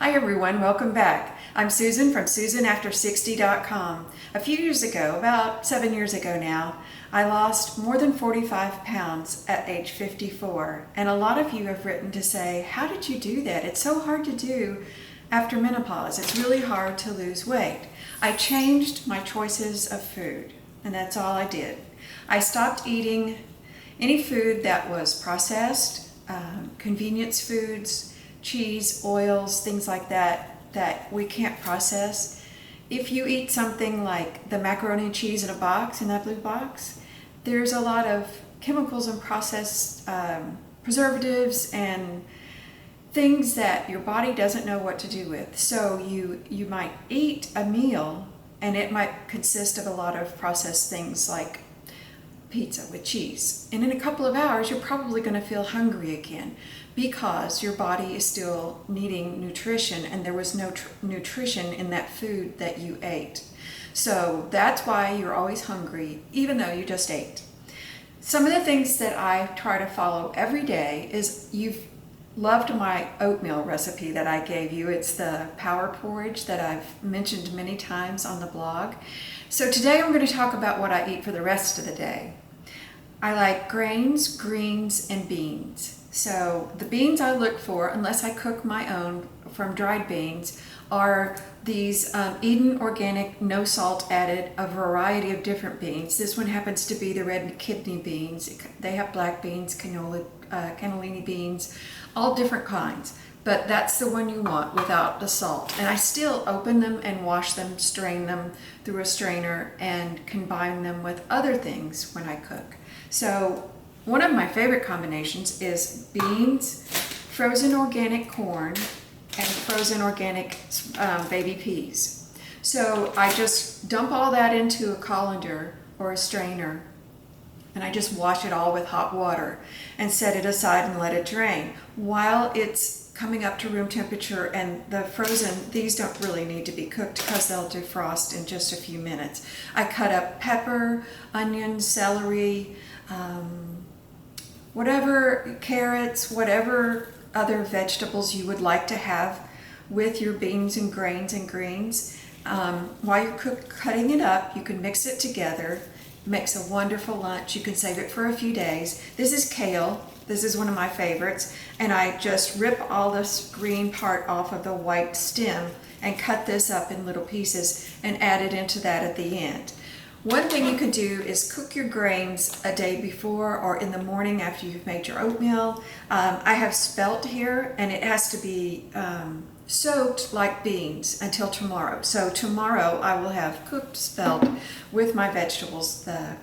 Hi everyone, welcome back. I'm Susan from SusanAfter60.com. A few years ago, about 7 years ago now, I lost more than 45 pounds at age 54. And a lot of you have written to say, how did you do that? It's so hard to do after menopause. It's really hard to lose weight. I changed my choices of food, and that's all I did. I stopped eating any food that was processed, convenience foods, cheese, oils, things like that we can't process. If you eat something like the macaroni and cheese in a box, in that blue box, there's a lot of chemicals and processed preservatives and things that your body doesn't know what to do with. So you might eat a meal and it might consist of a lot of processed things like pizza with cheese. And in a couple of hours, you're probably going to feel hungry again because your body is still needing nutrition and there was no nutrition in that food that you ate. So that's why you're always hungry, even though you just ate. Some of the things that I try to follow every day is, you've loved my oatmeal recipe that I gave you. It's the power porridge that I've mentioned many times on the blog. So today I'm going to talk about what I eat for the rest of the day. I like grains, greens, and beans. So the beans I look for, unless I cook my own from dried beans, are these Eden Organic, no salt added, a variety of different beans. This one happens to be the red kidney beans. They have black beans, cannellini beans, all different kinds. But that's the one you want without the salt. And I still open them and wash them, strain them through a strainer, and combine them with other things when I cook. So one of my favorite combinations is beans, frozen organic corn, and frozen organic baby peas. So I just dump all that into a colander or a strainer, and I just wash it all with hot water and set it aside and let it drain. While it's coming up to room temperature, and the frozen, these don't really need to be cooked because they'll defrost in just a few minutes. I cut up pepper, onions, celery, whatever, carrots, whatever other vegetables you would like to have with your beans and grains and greens. While you're cutting it up, you can mix it together. It makes a wonderful lunch. You can save it for a few days. This is kale. This is one of my favorites. And I just rip all this green part off of the white stem and cut this up in little pieces and add it into that at the end. One thing you can do is cook your grains a day before or in the morning after you've made your oatmeal. I have spelt here, and it has to be soaked like beans until tomorrow. So tomorrow I will have cooked spelt with my vegetables, the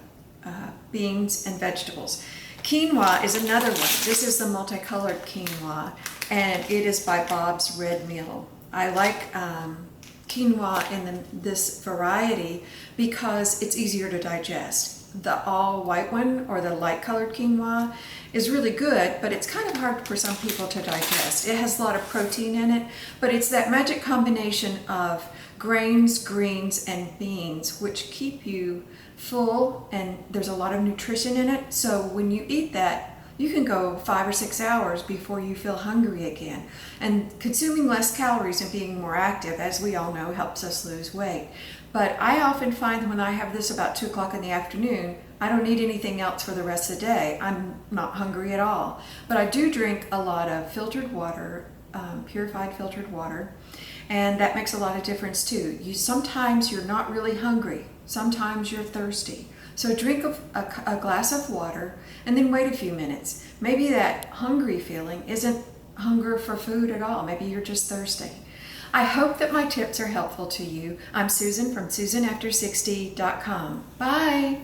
beans and vegetables. Quinoa is another one. This is the multicolored quinoa, and it is by Bob's Red Mill. I like quinoa in this variety because it's easier to digest. The all white one, or the light colored quinoa, is really good, but it's kind of hard for some people to digest. It has a lot of protein in it, but it's that magic combination of grains, greens, and beans which keep you full, and there's a lot of nutrition in it. So when you eat that, you can go 5 or 6 hours before you feel hungry again. And consuming less calories and being more active, as we all know, helps us lose weight. But I often find when I have this about 2 o'clock in the afternoon, I don't need anything else for the rest of the day. I'm not hungry at all. But I do drink a lot of filtered water, purified filtered water, and that makes a lot of difference too. Sometimes you're not really hungry. Sometimes you're thirsty. So drink a glass of water and then wait a few minutes. Maybe that hungry feeling isn't hunger for food at all. Maybe you're just thirsty. I hope that my tips are helpful to you. I'm Susan from SusanAfter60.com. Bye.